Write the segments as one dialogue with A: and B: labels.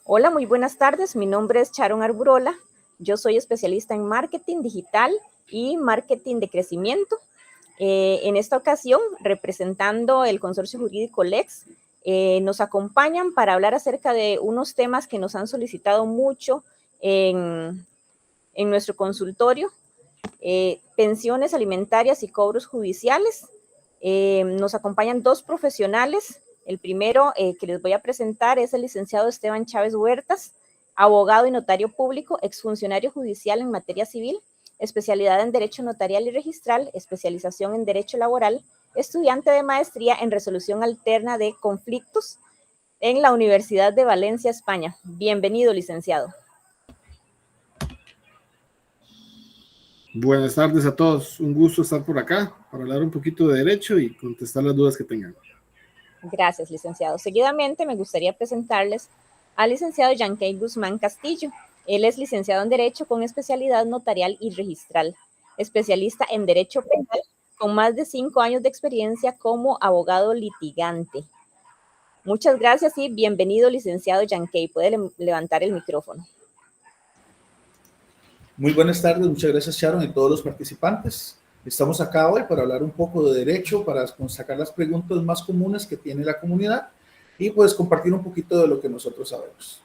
A: Hola, muy buenas tardes. Mi nombre es Sharon Arburola. Yo soy especialista en marketing digital y marketing de crecimiento. En esta ocasión, representando el consorcio jurídico LEX, nos acompañan para hablar acerca de unos temas que nos han solicitado mucho en nuestro consultorio, pensiones alimentarias y cobros judiciales. Nos acompañan dos profesionales. El primero que les voy a presentar es el licenciado Esteban Chávez Huertas, abogado y notario público, exfuncionario judicial en materia civil, especialidad en Derecho Notarial y Registral, especialización en Derecho Laboral, estudiante de maestría en Resolución Alterna de Conflictos en la Universidad de Valencia, España. Bienvenido, licenciado.
B: Buenas tardes a todos. Un gusto estar por acá para hablar un poquito de derecho y contestar las dudas que tengan.
A: Gracias, licenciado. Seguidamente me gustaría presentarles al licenciado Yankey Guzmán Castillo. Él es licenciado en Derecho con especialidad notarial y registral, especialista en Derecho Penal con más de 5 años de experiencia como abogado litigante. Muchas gracias y bienvenido, licenciado Yankey. Puede levantar el micrófono.
C: Muy buenas tardes, muchas gracias Sharon y todos los participantes. Estamos acá hoy para hablar un poco de derecho, para sacar las preguntas más comunes que tiene la comunidad y pues compartir un poquito de lo que nosotros sabemos.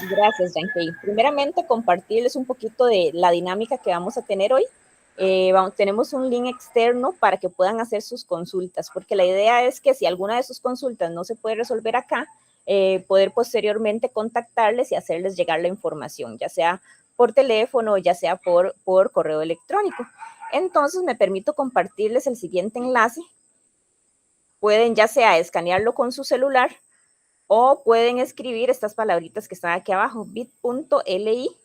A: Gracias, Yankey. Primeramente, compartirles un poquito de la dinámica que vamos a tener hoy. Tenemos un link externo para que puedan hacer sus consultas, porque la idea es que si alguna de sus consultas no se puede resolver acá, poder posteriormente contactarles y hacerles llegar la información, ya sea por teléfono, ya sea por correo electrónico. Entonces, me permito compartirles el siguiente enlace. Pueden ya sea escanearlo con su celular o pueden escribir estas palabritas que están aquí abajo, bit.ly/lexcg,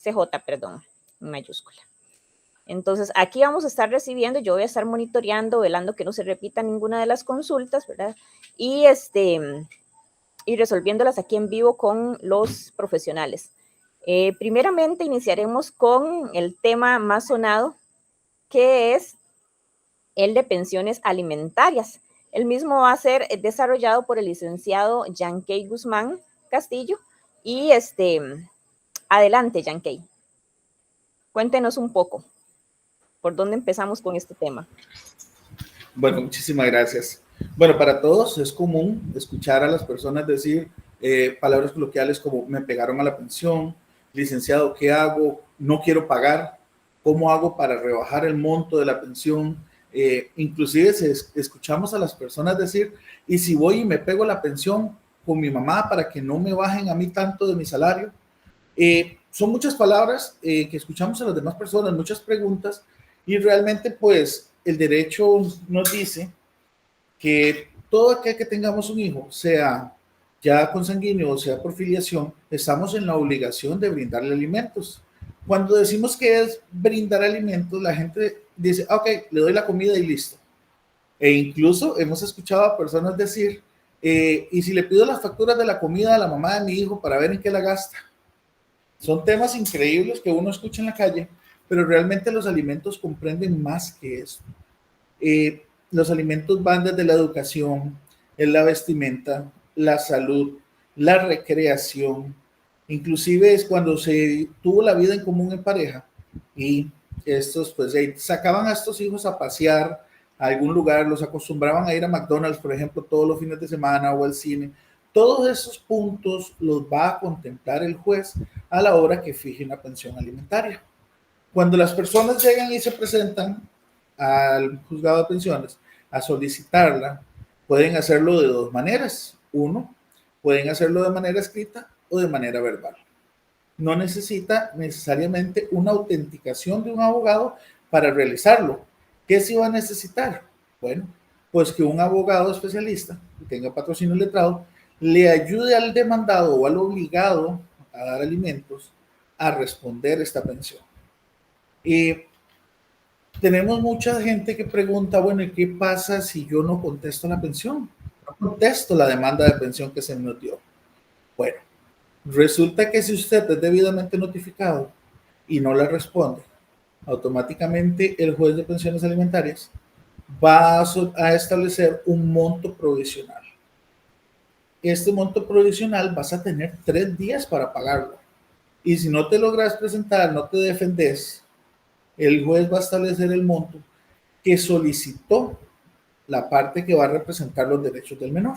A: CJ, perdón, en mayúscula. Entonces, aquí vamos a estar recibiendo, yo voy a estar monitoreando, velando que no se repita ninguna de las consultas, ¿verdad? Y resolviéndolas aquí en vivo con los profesionales. Primeramente, iniciaremos con el tema más sonado, que es el de pensiones alimentarias. El mismo va a ser desarrollado por el licenciado Yankey Guzmán Castillo. Y adelante, Yankey. Cuéntenos un poco. ¿Por dónde empezamos con este tema?
C: Bueno, muchísimas gracias. Bueno, para todos es común escuchar a las personas decir palabras coloquiales como me pegaron a la pensión, licenciado, ¿qué hago? No quiero pagar. ¿Cómo hago para rebajar el monto de la pensión? Inclusive escuchamos a las personas decir, ¿y si voy y me pego la pensión con mi mamá para que no me bajen a mí tanto de mi salario? Son muchas palabras que escuchamos a las demás personas, muchas preguntas, y realmente pues el derecho nos dice que todo aquel que tengamos un hijo, sea ya consanguíneo o sea por filiación, estamos en la obligación de brindarle alimentos. Cuando decimos que es brindar alimentos, la gente dice, ok, le doy la comida y listo. E incluso hemos escuchado a personas decir, y si le pido las facturas de la comida a la mamá de mi hijo para ver en qué la gasta. Son temas increíbles que uno escucha en la calle, pero realmente los alimentos comprenden más que eso. Los alimentos van desde la educación, la vestimenta, la salud, la recreación, inclusive es cuando se tuvo la vida en común en pareja y estos pues sacaban a estos hijos a pasear a algún lugar, los acostumbraban a ir a McDonald's, por ejemplo, todos los fines de semana o al cine. Todos esos puntos los va a contemplar el juez a la hora que fije una pensión alimentaria. Cuando las personas llegan y se presentan al juzgado de pensiones a solicitarla, pueden hacerlo de dos maneras. Uno, pueden hacerlo de manera escrita o de manera verbal. No necesita necesariamente una autenticación de un abogado para realizarlo. ¿Qué se va a necesitar? Bueno, pues que un abogado especialista que tenga patrocinio letrado le ayude al demandado o al obligado a dar alimentos a responder esta pensión. Y tenemos mucha gente que pregunta, bueno, ¿y qué pasa si yo no contesto la pensión? No contesto la demanda de pensión que se me dio. Bueno, resulta que si usted es debidamente notificado y no le responde, automáticamente el juez de pensiones alimentarias va a establecer un monto provisional. este monto provisional vas a tener 3 días para pagarlo. Y si no te logras presentar, no te defendes, el juez va a establecer el monto que solicitó la parte que va a representar los derechos del menor.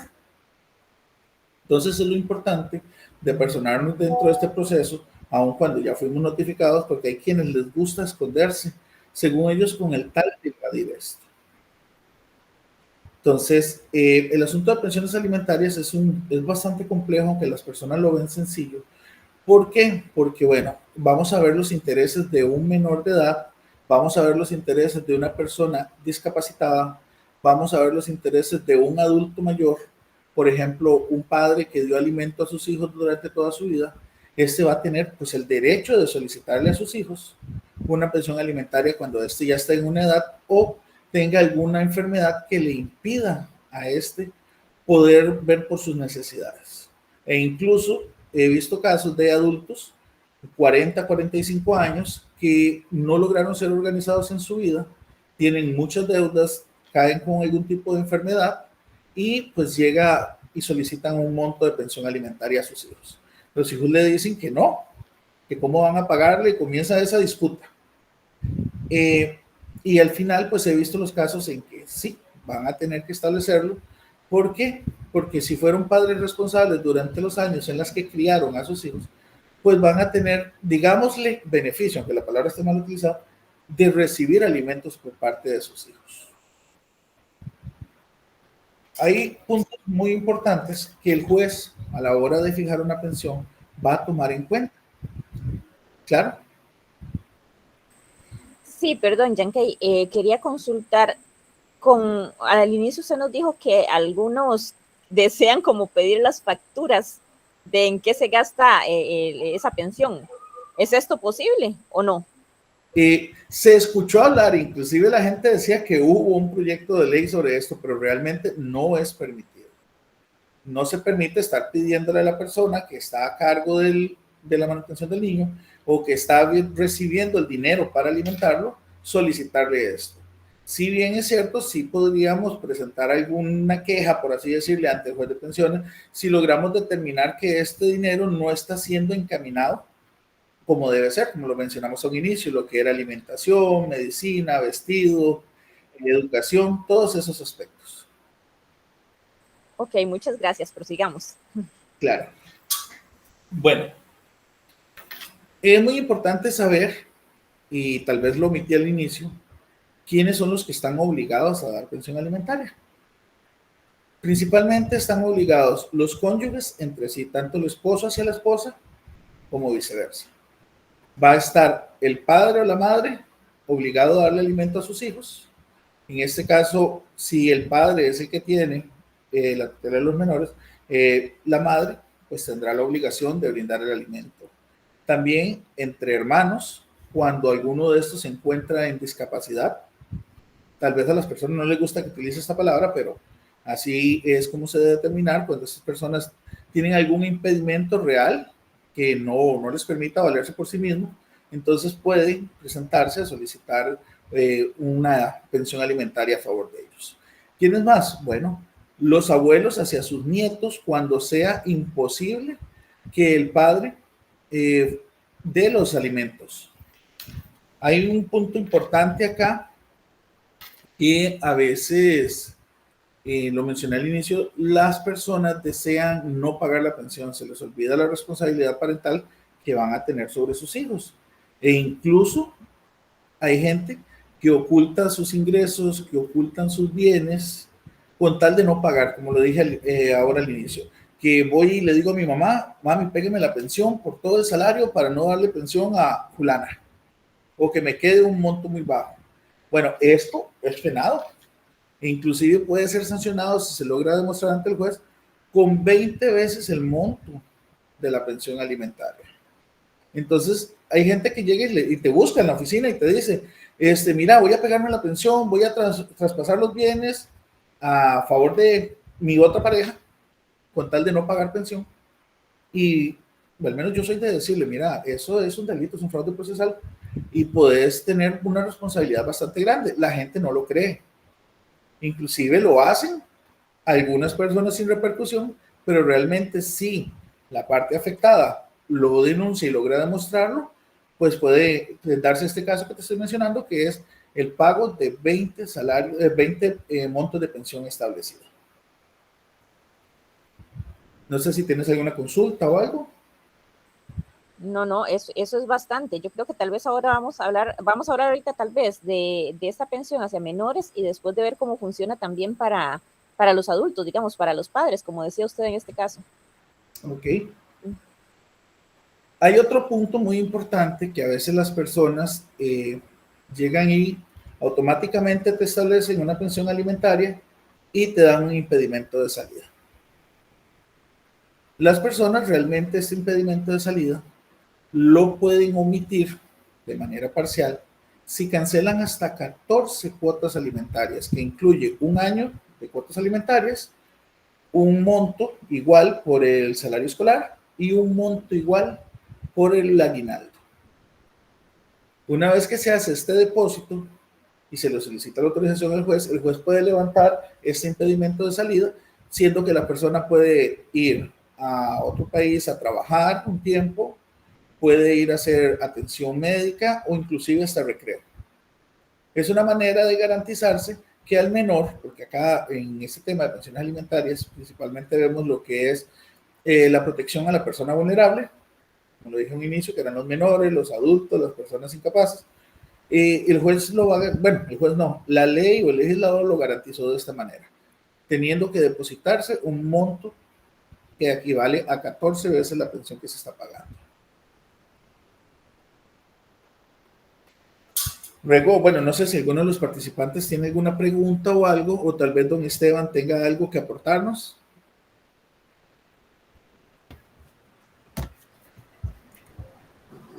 C: Entonces es lo importante de personarnos dentro de este proceso, aun cuando ya fuimos notificados, porque hay quienes les gusta esconderse, según ellos, con el tal de evadir esto. Entonces, el asunto de pensiones alimentarias es bastante complejo, aunque las personas lo ven sencillo. ¿Por qué? Porque, bueno, vamos a ver los intereses de un menor de edad, vamos a ver los intereses de una persona discapacitada, vamos a ver los intereses de un adulto mayor, por ejemplo, un padre que dio alimento a sus hijos durante toda su vida. Este va a tener pues el derecho de solicitarle a sus hijos una pensión alimentaria cuando este ya está en una edad o tenga alguna enfermedad que le impida a este poder ver por sus necesidades. E incluso he visto casos de adultos, 40, 45 años, que no lograron ser organizados en su vida, tienen muchas deudas, caen con algún tipo de enfermedad y pues llega y solicitan un monto de pensión alimentaria a sus hijos. Los hijos le dicen que no, que cómo van a pagarle, y comienza esa disputa. Y al final pues he visto los casos en que sí, van a tener que establecerlo. ¿Por qué? Porque si fueron padres responsables durante los años en los que criaron a sus hijos, pues van a tener, digámosle, beneficio, aunque la palabra esté mal utilizada, de recibir alimentos por parte de sus hijos. Hay puntos muy importantes que el juez, a la hora de fijar una pensión, va a tomar en cuenta. ¿Claro?
A: Sí, perdón, Yankei, quería consultar al inicio usted nos dijo que algunos desean como pedir las facturas de en qué se gasta esa pensión. ¿Es esto posible o no?
C: Se escuchó hablar, inclusive la gente decía que hubo un proyecto de ley sobre esto, pero realmente no es permitido. No se permite estar pidiéndole a la persona que está a cargo de la manutención del niño o que está recibiendo el dinero para alimentarlo, solicitarle esto. Si bien es cierto, sí podríamos presentar alguna queja, por así decirle, ante el juez de pensiones, si logramos determinar que este dinero no está siendo encaminado como debe ser, como lo mencionamos a un inicio, lo que era alimentación, medicina, vestido, educación, todos esos aspectos.
A: Ok, muchas gracias, prosigamos.
C: Claro. Bueno, es muy importante saber, y tal vez lo omití al inicio, quiénes son los que están obligados a dar pensión alimentaria. Principalmente están obligados los cónyuges entre sí, tanto el esposo hacia la esposa como viceversa. Va a estar el padre o la madre obligado a darle alimento a sus hijos. En este caso, si el padre es el que tiene la tutela de los menores, la madre pues tendrá la obligación de brindar el alimento. También entre hermanos, cuando alguno de estos se encuentra en discapacidad, tal vez a las personas no les gusta que utilice esta palabra, pero así es como se debe determinar cuando estas personas tienen algún impedimento real que no les permita valerse por sí mismos, entonces pueden presentarse a solicitar una pensión alimentaria a favor de ellos. ¿Quiénes más? Bueno, los abuelos hacia sus nietos cuando sea imposible que el padre dé los alimentos. Hay un punto importante acá que a veces, lo mencioné al inicio, las personas desean no pagar la pensión, se les olvida la responsabilidad parental que van a tener sobre sus hijos. E incluso hay gente que oculta sus ingresos, que ocultan sus bienes con tal de no pagar, como lo dije ahora al inicio, que voy y le digo a mi mamá, mami, pégueme la pensión por todo el salario para no darle pensión a fulana, o que me quede un monto muy bajo. Bueno, esto es penado. E inclusive puede ser sancionado si se logra demostrar ante el juez con 20 veces el monto de la pensión alimentaria. Entonces, hay gente que llega y te busca en la oficina y te dice, mira, voy a pegarme la pensión, voy a traspasar los bienes a favor de mi otra pareja, con tal de no pagar pensión. Y al menos yo soy de decirle, mira, eso es un delito, es un fraude procesal y puedes tener una responsabilidad bastante grande. La gente no lo cree. Inclusive lo hacen algunas personas sin repercusión, pero realmente si la parte afectada lo denuncia y logra demostrarlo, pues puede darse este caso que te estoy mencionando, que es el pago de 20 montos de pensión establecidos. No sé si tienes alguna consulta o algo.
A: No, eso es bastante. Yo creo que tal vez ahora vamos a hablar ahorita tal vez de esta pensión hacia menores y después de ver cómo funciona también para los adultos, digamos, para los padres, como decía usted en este caso.
C: Ok. Hay otro punto muy importante que a veces las personas llegan y automáticamente te establecen una pensión alimentaria y te dan un impedimento de salida. Las personas realmente este impedimento de salida lo pueden omitir de manera parcial si cancelan hasta 14 cuotas alimentarias, que incluye un año de cuotas alimentarias, un monto igual por el salario escolar y un monto igual por el aguinaldo. Una vez que se hace este depósito y se le solicita la autorización al juez, el juez puede levantar este impedimento de salida, siendo que la persona puede ir a otro país a trabajar un tiempo, puede ir a hacer atención médica o inclusive hasta recreo. Es una manera de garantizarse que al menor, porque acá en este tema de pensiones alimentarias principalmente vemos lo que es la protección a la persona vulnerable, como lo dije en un inicio, que eran los menores, los adultos, las personas incapaces. El juez lo va a, bueno, el juez no, la ley o el legislador lo garantizó de esta manera, teniendo que depositarse un monto que equivale a 14 veces la pensión que se está pagando. Luego, bueno, no sé si alguno de los participantes tiene alguna pregunta o algo, o tal vez don Esteban tenga algo que aportarnos.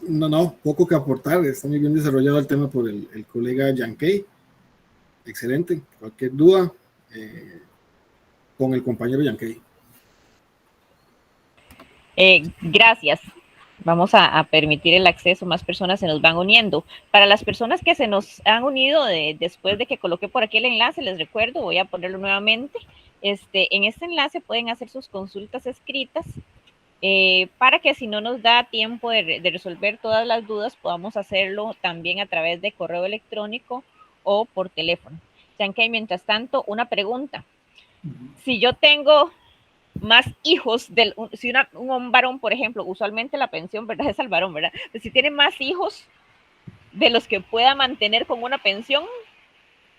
B: No, poco que aportar. Está muy bien desarrollado el tema por el colega Yankey. Excelente. Cualquier duda con el compañero Yankey.
A: Gracias. Vamos a permitir el acceso, más personas se nos van uniendo. Para las personas que se nos han unido después de que coloqué por aquí el enlace, les recuerdo, voy a ponerlo nuevamente. En este enlace pueden hacer sus consultas escritas para que si no nos da tiempo de resolver todas las dudas, podamos hacerlo también a través de correo electrónico o por teléfono. Ya que hay, mientras tanto, una pregunta. Si yo tengo más hijos, si un varón, por ejemplo, usualmente la pensión, ¿verdad? Es al varón, ¿verdad? Pues si tiene más hijos de los que pueda mantener con una pensión,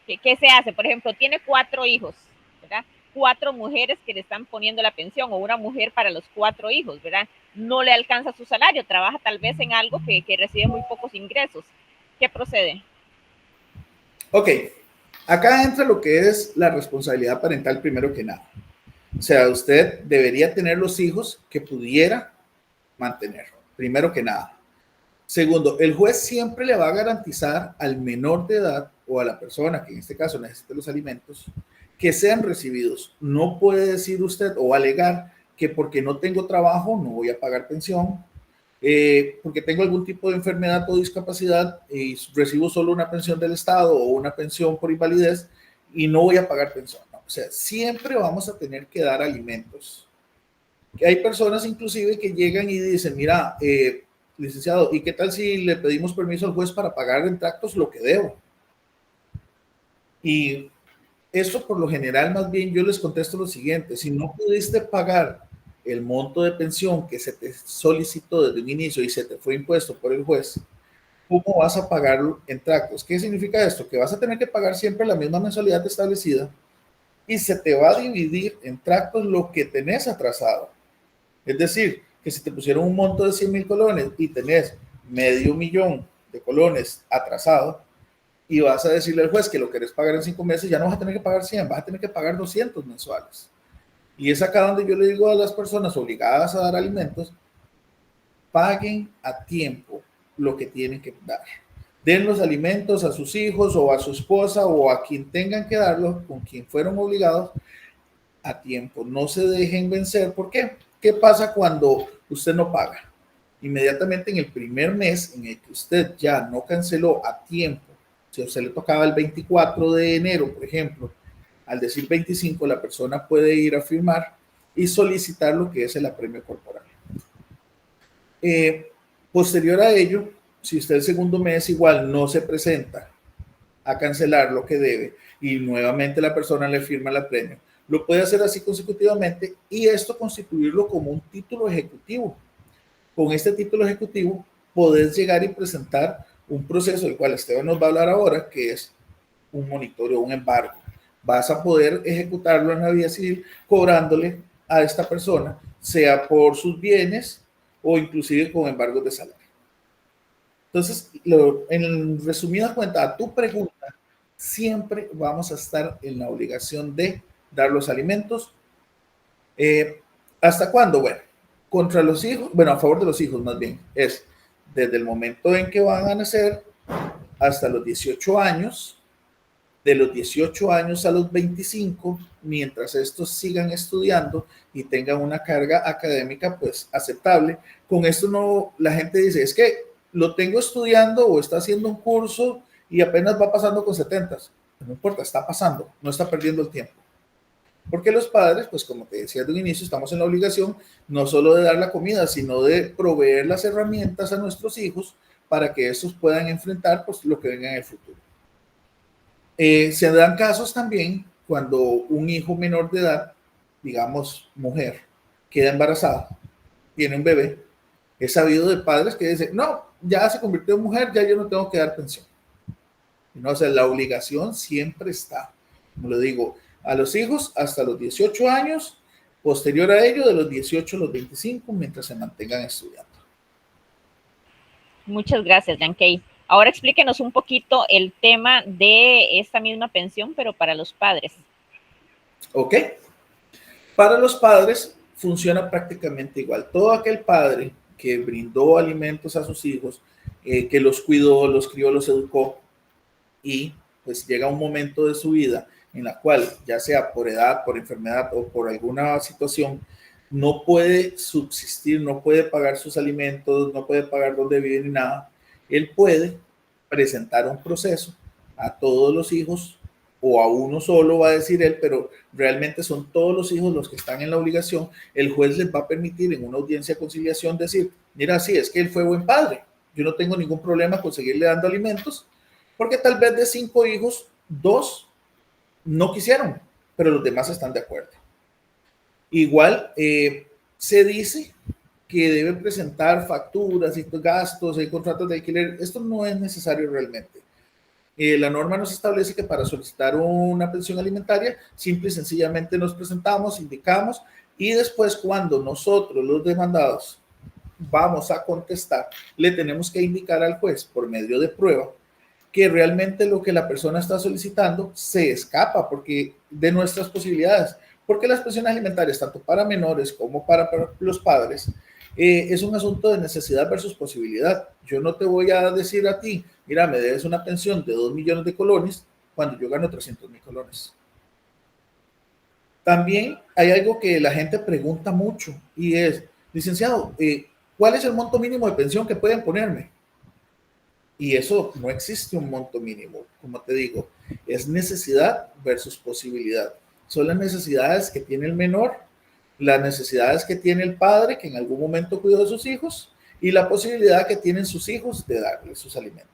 A: ¿qué se hace? Por ejemplo, tiene 4 hijos, ¿verdad? 4 mujeres que le están poniendo la pensión o una mujer para los 4 hijos, ¿verdad? No le alcanza su salario, trabaja tal vez en algo que recibe muy pocos ingresos. ¿Qué procede?
C: Ok, acá entra lo que es la responsabilidad parental primero que nada. O sea, usted debería tener los hijos que pudiera mantener, primero que nada. Segundo, el juez siempre le va a garantizar al menor de edad o a la persona que en este caso necesite los alimentos que sean recibidos. No puede decir usted o alegar que porque no tengo trabajo no voy a pagar pensión, porque tengo algún tipo de enfermedad o discapacidad y recibo solo una pensión del Estado o una pensión por invalidez y no voy a pagar pensión. No. O sea, siempre vamos a tener que dar alimentos. Hay personas inclusive que llegan y dicen, mira, licenciado, ¿y qué tal si le pedimos permiso al juez para pagar en tractos lo que debo? Y eso por lo general, más bien yo les contesto lo siguiente: si no pudiste pagar el monto de pensión que se te solicitó desde un inicio y se te fue impuesto por el juez, ¿cómo vas a pagarlo en tractos? ¿Qué significa esto? Que vas a tener que pagar siempre la misma mensualidad establecida y se te va a dividir en tractos lo que tenés atrasado. Es decir, que si te pusieron un monto de 100,000 colones y tenés $500,000 de colones atrasado y vas a decirle al juez que lo querés pagar en 5 meses, ya no vas a tener que pagar 100, vas a tener que pagar 200 mensuales. Y es acá donde yo le digo a las personas obligadas a dar alimentos, paguen a tiempo lo que tienen que dar. Den los alimentos a sus hijos o a su esposa o a quien tengan que darlos, con quien fueron obligados, a tiempo. No se dejen vencer. ¿Por qué? ¿Qué pasa cuando usted no paga? Inmediatamente en el primer mes en el que usted ya no canceló a tiempo, si a usted le tocaba el 24 de enero, por ejemplo, al decir 25, la persona puede ir a firmar y solicitar lo que es el apremio corporal. Posterior a ello, si usted el segundo mes igual no se presenta a cancelar lo que debe y nuevamente la persona le firma el apremio, lo puede hacer así consecutivamente y esto constituirlo como un título ejecutivo. Con este título ejecutivo podés llegar y presentar un proceso del cual Esteban nos va a hablar ahora, que es un monitoreo, un embargo. Vas a poder ejecutarlo en la vía civil cobrándole a esta persona, sea por sus bienes o inclusive con embargos de salario. Entonces, en resumida cuenta, a tu pregunta, siempre vamos a estar en la obligación de dar los alimentos. ¿Hasta cuándo? Bueno, contra los hijos, bueno, a favor de los hijos más bien, es desde el momento en que van a nacer hasta los 18 años, de los 18 años a los 25, mientras estos sigan estudiando y tengan una carga académica pues aceptable. Con esto no, la gente dice, es que lo tengo estudiando o está haciendo un curso y apenas va pasando con 70. No importa, está pasando, no está perdiendo el tiempo. Porque los padres, pues como te decía de un inicio, estamos en la obligación no solo de dar la comida, sino de proveer las herramientas a nuestros hijos para que estos puedan enfrentar pues, lo que venga en el futuro. Se dan casos también cuando un hijo menor de edad, digamos mujer, queda embarazada, tiene un bebé. He sabido de padres que dicen, no, ya se convirtió en mujer, ya yo no tengo que dar pensión. No, o sea, la obligación siempre está, como le digo, a los hijos hasta los 18 años, posterior a ello de los 18 a los 25, mientras se mantengan estudiando.
A: Muchas gracias, Yankey. Ahora explíquenos un poquito el tema de esta misma pensión, pero para los padres.
C: Ok. Para los padres funciona prácticamente igual. Todo aquel padre que brindó alimentos a sus hijos, que los cuidó, los crió, los educó, y pues llega un momento de su vida en la cual, ya sea por edad, por enfermedad o por alguna situación, no puede subsistir, no puede pagar sus alimentos, no puede pagar donde vive ni nada. Él puede presentar un proceso a todos los hijos o a uno solo, va a decir él, pero realmente son todos los hijos los que están en la obligación. El juez les va a permitir en una audiencia de conciliación decir, mira, sí, es que él fue buen padre, yo no tengo ningún problema con seguirle dando alimentos, porque tal vez de 5 hijos, 2 no quisieron, pero los demás están de acuerdo. Igual se dice que debe presentar facturas y gastos y contratos de alquiler. Esto no es necesario realmente. La norma nos establece que para solicitar una pensión alimentaria, simple y sencillamente nos presentamos, indicamos, y después cuando nosotros, los demandados, vamos a contestar, le tenemos que indicar al juez por medio de prueba que realmente lo que la persona está solicitando se escapa porque de nuestras posibilidades, porque las pensiones alimentarias, tanto para menores como para los padres, es un asunto de necesidad versus posibilidad. Yo no te voy a decir a ti, mira, me debes una pensión de 2 millones de colones cuando yo gano 300,000 colones. También hay algo que la gente pregunta mucho y es, licenciado, ¿cuál es el monto mínimo de pensión que pueden ponerme? Y eso no existe un monto mínimo, como te digo, es necesidad versus posibilidad. Son las necesidades que tiene el menor, las necesidades que tiene el padre, que en algún momento cuidó de sus hijos, y la posibilidad que tienen sus hijos de darle sus alimentos.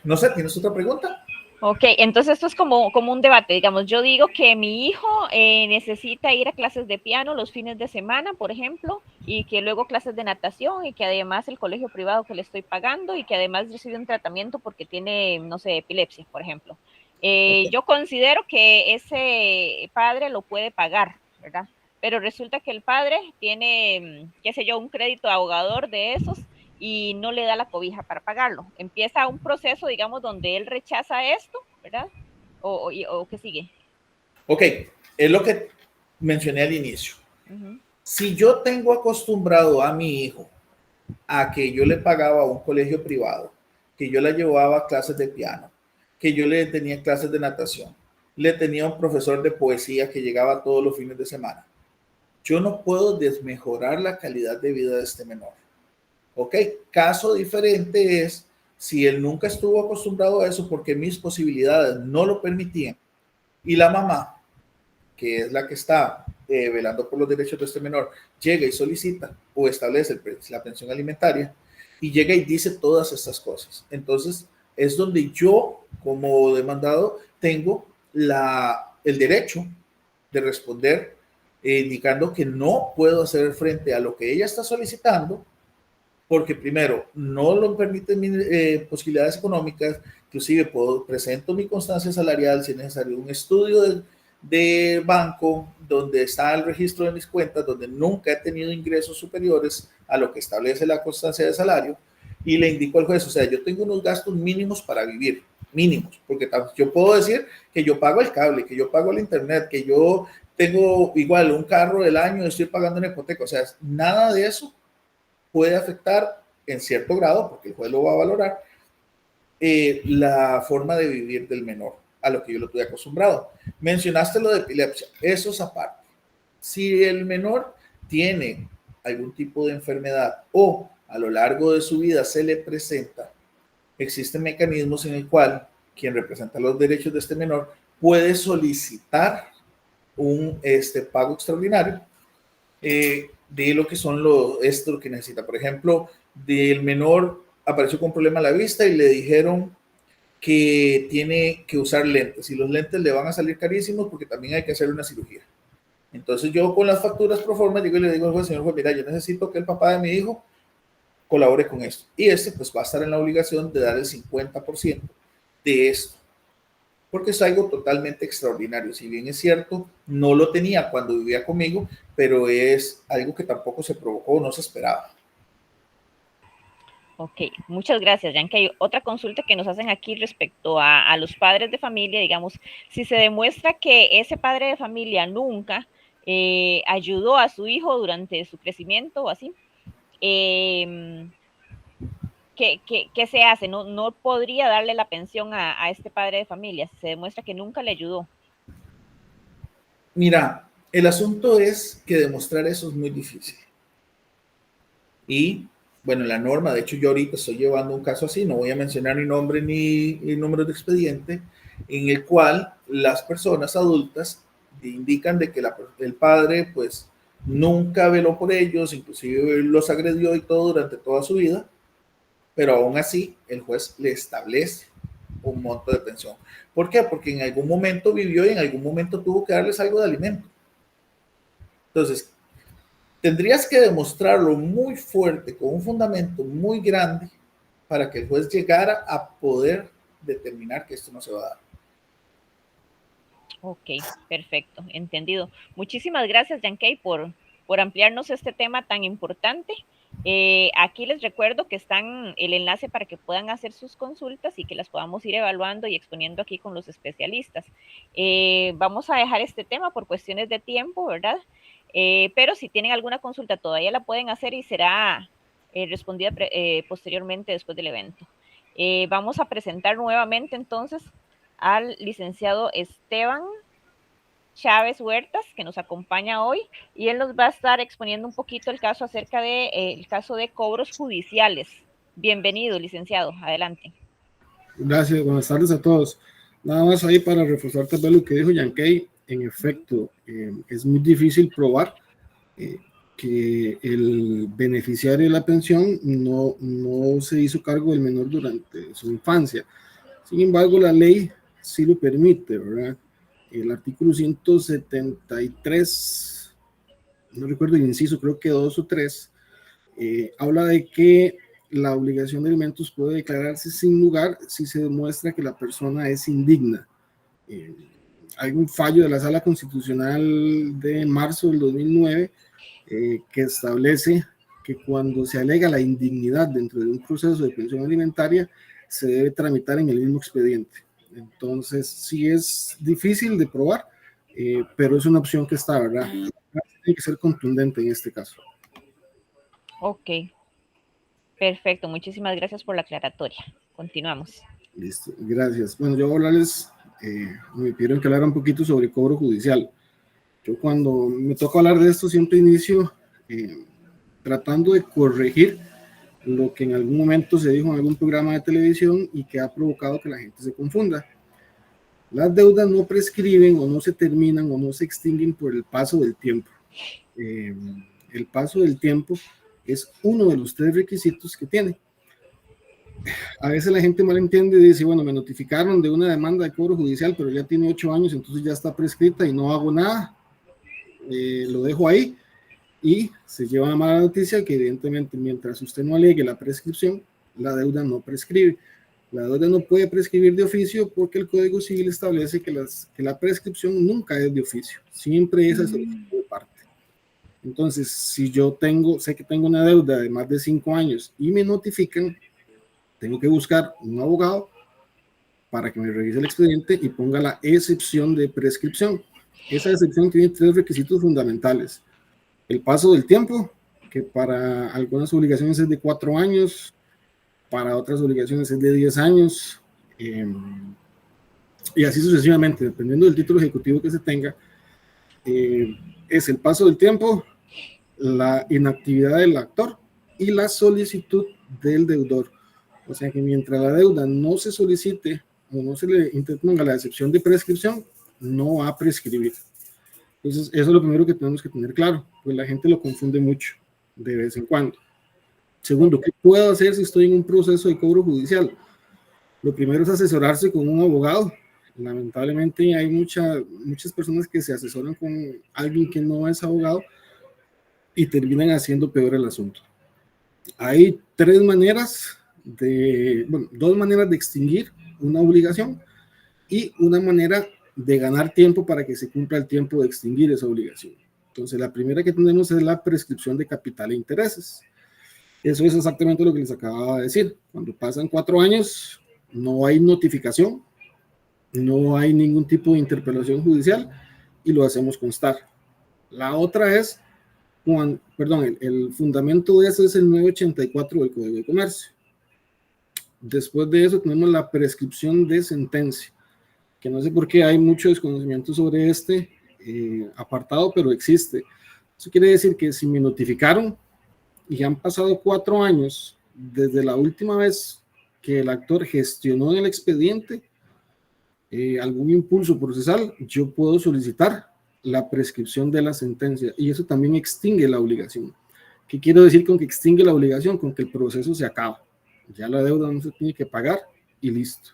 C: No sé, ¿tienes otra pregunta?
A: Ok, entonces esto es como un debate, digamos, yo digo que mi hijo necesita ir a clases de piano los fines de semana, por ejemplo, y que luego clases de natación y que además el colegio privado que le estoy pagando y que además recibe un tratamiento porque tiene, no sé, epilepsia, por ejemplo. Yo considero que ese padre lo puede pagar, ¿verdad? Pero resulta que el padre tiene, qué sé yo, un crédito de ahogador de esos y no le da la cobija para pagarlo. Empieza un proceso, digamos, donde él rechaza esto, ¿verdad? ¿O qué sigue?
C: Ok, es lo que mencioné al inicio. Si yo tengo acostumbrado a mi hijo a que yo le pagaba a un colegio privado, que yo le llevaba a clases de piano, que yo le tenía clases de natación, le tenía un profesor de poesía que llegaba todos los fines de semana, yo no puedo desmejorar la calidad de vida de este menor. Ok, caso diferente es si él nunca estuvo acostumbrado a eso porque mis posibilidades no lo permitían y la mamá, que es la que está velando por los derechos de este menor, llega y solicita o establece la pensión alimentaria y llega y dice todas estas cosas. Entonces, es donde yo, como demandado, tengo el derecho de responder indicando que no puedo hacer frente a lo que ella está solicitando, porque primero, no lo permiten mis posibilidades económicas, inclusive presento mi constancia salarial, si es necesario, un estudio de banco donde está el registro de mis cuentas, donde nunca he tenido ingresos superiores a lo que establece la constancia de salario, y le indico al juez, o sea, yo tengo unos gastos mínimos para vivir, mínimos, porque yo puedo decir que yo pago el cable, que yo pago el internet, que yo tengo igual un carro del año, estoy pagando una hipoteca, o sea, nada de eso puede afectar en cierto grado, porque el juez lo va a valorar, la forma de vivir del menor, a lo que yo lo estoy acostumbrado. Mencionaste lo de epilepsia, eso es aparte. Si el menor tiene algún tipo de enfermedad o a lo largo de su vida se le presenta, existen mecanismos en el cual quien representa los derechos de este menor puede solicitar un pago extraordinario de lo que son esto que necesita. Por ejemplo, del menor apareció con problema a la vista y le dijeron que tiene que usar lentes y los lentes le van a salir carísimos porque también hay que hacer una cirugía. Entonces yo con las facturas pro forma digo y le digo al señor juez, mira, yo necesito que el papá de mi hijo colabore con esto. Y pues va a estar en la obligación de dar el 50% de esto. Porque es algo totalmente extraordinario. Si bien es cierto, no lo tenía cuando vivía conmigo, pero es algo que tampoco se provocó, no se esperaba.
A: Ok, muchas gracias, Yankey. Otra consulta que nos hacen aquí respecto a los padres de familia, digamos, si se demuestra que ese padre de familia nunca ayudó a su hijo durante su crecimiento o así, ¿qué se hace? No podría darle la pensión a este padre de familia si se demuestra que nunca le ayudó.
C: Mira, el asunto es que demostrar eso es muy difícil. Y bueno, la norma, de hecho yo ahorita estoy llevando un caso así, no voy a mencionar ni nombre ni número de expediente, en el cual las personas adultas indican de que el padre pues nunca veló por ellos, inclusive los agredió y todo durante toda su vida, pero aún así el juez le establece un monto de pensión. ¿Por qué? Porque en algún momento vivió y en algún momento tuvo que darles algo de alimento. Entonces, tendrías que demostrarlo muy fuerte, con un fundamento muy grande, para que el juez llegara a poder determinar que esto no se va a dar.
A: Ok, perfecto, entendido. Muchísimas gracias, Yankey, por ampliarnos este tema tan importante. Aquí les recuerdo que están el enlace para que puedan hacer sus consultas y que las podamos ir evaluando y exponiendo aquí con los especialistas. Vamos a dejar este tema por cuestiones de tiempo, ¿verdad? Pero si tienen alguna consulta todavía la pueden hacer y será respondida posteriormente después del evento. Vamos a presentar nuevamente entonces al licenciado Esteban Chávez Huertas, que nos acompaña hoy, y él nos va a estar exponiendo un poquito el caso acerca de el caso de cobros judiciales. Bienvenido, licenciado, adelante.
B: Gracias, buenas tardes a todos. Nada más ahí para reforzar también lo que dijo Yankey. En efecto, es muy difícil probar que el beneficiario de la pensión no se hizo cargo del menor durante su infancia. Sin embargo, la ley sí lo permite, ¿verdad? El artículo 173, no recuerdo el inciso, creo que 2 o 3, habla de que la obligación de alimentos puede declararse sin lugar si se demuestra que la persona es indigna. Hay un fallo de la Sala Constitucional de marzo del 2009 que establece que cuando se alega la indignidad dentro de un proceso de pensión alimentaria, se debe tramitar en el mismo expediente. Entonces, sí es difícil de probar, pero es una opción que está, ¿verdad? Tiene que ser contundente en este caso.
A: Ok, perfecto. Muchísimas gracias por la aclaratoria. Continuamos.
B: Listo, gracias. Bueno, yo voy a hablarles, me pidieron que hablara un poquito sobre cobro judicial. Yo cuando me toca hablar de esto siempre inicio tratando de corregir lo que en algún momento se dijo en algún programa de televisión y que ha provocado que la gente se confunda. Las deudas no prescriben o no se terminan o no se extinguen por el paso del tiempo. El paso del tiempo es uno de los 3 requisitos que tiene. A veces la gente malentiende y dice, bueno, me notificaron de una demanda de cobro judicial, pero ya tiene 8 años, entonces ya está prescrita y no hago nada, lo dejo ahí, y se lleva una mala noticia que evidentemente mientras usted no alegue la prescripción, la deuda no prescribe. La deuda no puede prescribir de oficio porque el Código Civil establece que la prescripción nunca es de oficio, siempre es a solicitud de parte. Entonces, si yo sé que tengo una deuda de más de 5 años y me notifican, tengo que buscar un abogado para que me revise el expediente y ponga la excepción de prescripción. Esa excepción tiene 3 requisitos fundamentales. El paso del tiempo, que para algunas obligaciones es de 4 años, para otras obligaciones es de 10 años, y así sucesivamente, dependiendo del título ejecutivo que se tenga. Es el paso del tiempo, la inactividad del actor y la solicitud del deudor. O sea que mientras la deuda no se solicite o no se le interponga la excepción de prescripción, no va a prescribir. Entonces, eso es lo primero que tenemos que tener claro, pues la gente lo confunde mucho de vez en cuando. Segundo, ¿qué puedo hacer si estoy en un proceso de cobro judicial? Lo primero es asesorarse con un abogado. Lamentablemente hay muchas personas que se asesoran con alguien que no es abogado y terminan haciendo peor el asunto. Hay 2 maneras de extinguir una obligación y una manera de ganar tiempo para que se cumpla el tiempo de extinguir esa obligación. Entonces, la primera que tenemos es la prescripción de capital e intereses. Eso es exactamente lo que les acababa de decir. Cuando pasan 4 años, no hay notificación, no hay ningún tipo de interpelación judicial y lo hacemos constar. La otra es, el fundamento de eso es el 984 del Código de Comercio. Después de eso tenemos la prescripción de sentencia, que no sé por qué hay mucho desconocimiento sobre este apartado, pero existe. Eso quiere decir que si me notificaron y han pasado 4 años desde la última vez que el actor gestionó en el expediente algún impulso procesal, yo puedo solicitar la prescripción de la sentencia y eso también extingue la obligación. ¿Qué quiero decir con que extingue la obligación? Con que el proceso se acaba. Ya la deuda no se tiene que pagar y listo.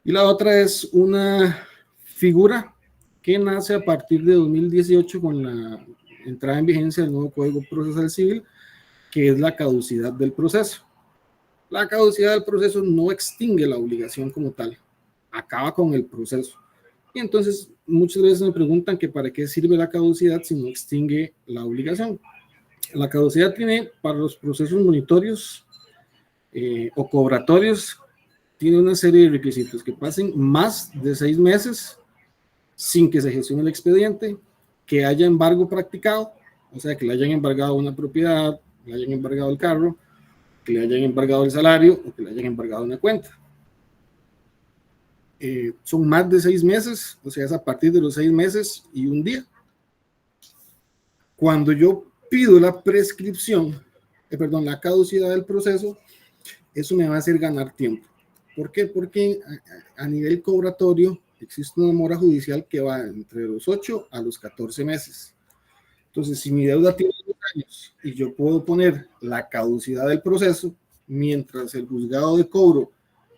B: Y la otra es una figura que nace a partir de 2018 con la entrada en vigencia del nuevo Código Procesal Civil, que es la caducidad del proceso. La caducidad del proceso no extingue la obligación como tal, acaba con el proceso. Y entonces muchas veces me preguntan que para qué sirve la caducidad si no extingue la obligación. La caducidad tiene para los procesos monitorios o cobratorios, tiene una serie de requisitos, que pasen más de 6 meses sin que se gestione el expediente, que haya embargo practicado, o sea, que le hayan embargado una propiedad, le hayan embargado el carro, que le hayan embargado el salario o que le hayan embargado una cuenta. Son más de 6 meses, o sea, es a partir de los 6 meses y un día. Cuando yo pido la prescripción, la caducidad del proceso, eso me va a hacer ganar tiempo. ¿Por qué? Porque a nivel cobratorio existe una mora judicial que va entre los 8 a los 14 meses. Entonces, si mi deuda tiene 2 años y yo puedo poner la caducidad del proceso, mientras el juzgado de cobro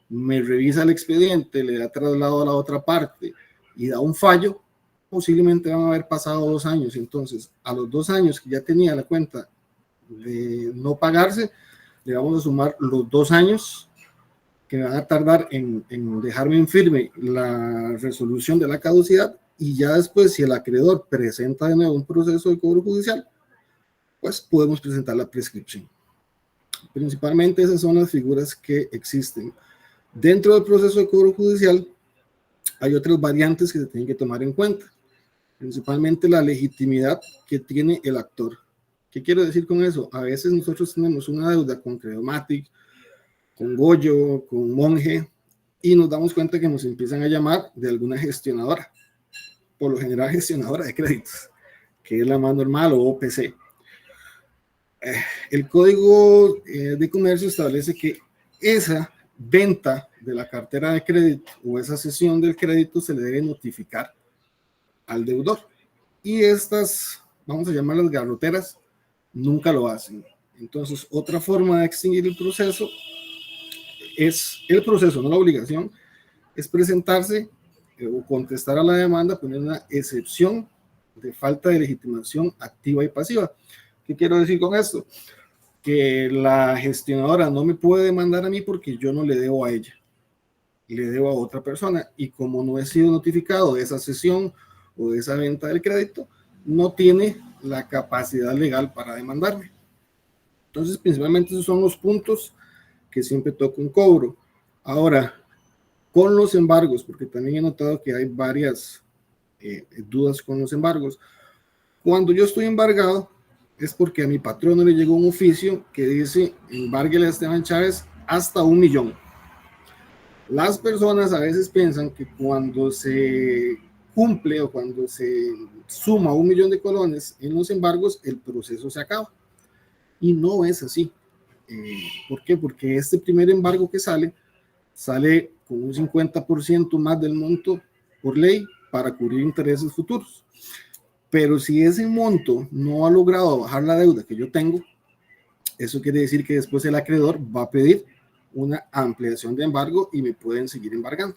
B: me revisa el expediente, le da traslado a la otra parte y da un fallo, posiblemente van a haber pasado 2 años. Entonces, a los 2 años que ya tenía la cuenta de no pagarse, le vamos a sumar los 2 años que van a tardar en dejarme en firme la resolución de la caducidad, y ya después, si el acreedor presenta de nuevo un proceso de cobro judicial, pues podemos presentar la prescripción. Principalmente esas son las figuras que existen. Dentro del proceso de cobro judicial hay otras variantes que se tienen que tomar en cuenta, principalmente la legitimidad que tiene el actor. ¿Qué quiero decir con eso? A veces nosotros tenemos una deuda con Credomatic, con Goyo, con Monje, y nos damos cuenta que nos empiezan a llamar de alguna gestionadora, por lo general gestionadora de créditos, que es la más normal, o OPC. El Código de Comercio establece que esa venta de la cartera de crédito o esa cesión del crédito se le debe notificar al deudor. Y estas, vamos a llamarlas garroteras, nunca lo hacen. Entonces, otra forma de extinguir el proceso, no la obligación, es presentarse o contestar a la demanda, poner una excepción de falta de legitimación activa y pasiva. ¿Qué quiero decir con esto? Que la gestionadora no me puede demandar a mí porque yo no le debo a ella, le debo a otra persona, y como no he sido notificado de esa cesión o de esa venta del crédito, no tiene la capacidad legal para demandarme. Entonces, principalmente esos son los puntos que siempre toca un cobro. Ahora, con los embargos, porque también he notado que hay varias dudas con los embargos. Cuando yo estoy embargado, es porque a mi patrón le llegó un oficio que dice, embárguele a Esteban Chávez hasta 1 millón. Las personas a veces piensan que cuando se cumple o cuando se suma 1 millón de colones en los embargos, el proceso se acaba. Y no es así. ¿Por qué? Porque este primer embargo que sale con un 50% más del monto por ley para cubrir intereses futuros. Pero si ese monto no ha logrado bajar la deuda que yo tengo, eso quiere decir que después el acreedor va a pedir una ampliación de embargo y me pueden seguir embargando.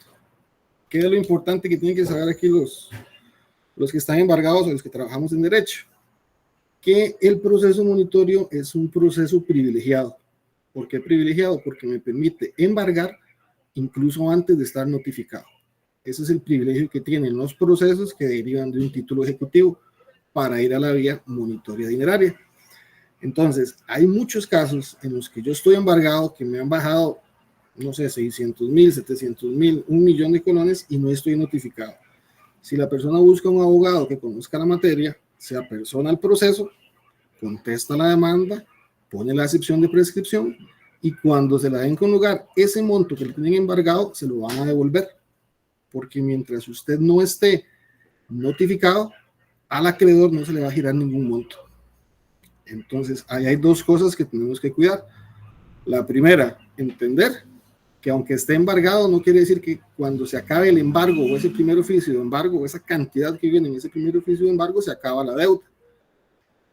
B: ¿Qué es lo importante que tienen que saber aquí los que están embargados o los que trabajamos en derecho? Que el proceso monitorio es un proceso privilegiado. ¿Por qué privilegiado? Porque me permite embargar incluso antes de estar notificado. Ese es el privilegio que tienen los procesos que derivan de un título ejecutivo para ir a la vía monitoria dineraria. Entonces, hay muchos casos en los que yo estoy embargado que me han bajado, no sé, 600,000, 700,000, 1 millón de colones y no estoy notificado. Si la persona busca un abogado que conozca la materia, se apersona al proceso, contesta la demanda, pone la excepción de prescripción y cuando se la den con lugar, ese monto que le tienen embargado se lo van a devolver. Porque mientras usted no esté notificado, al acreedor no se le va a girar ningún monto. Entonces, ahí hay dos cosas que tenemos que cuidar. La primera, entender que aunque esté embargado, no quiere decir que cuando se acabe el embargo o ese primer oficio de embargo o esa cantidad que viene en ese primer oficio de embargo, se acaba la deuda.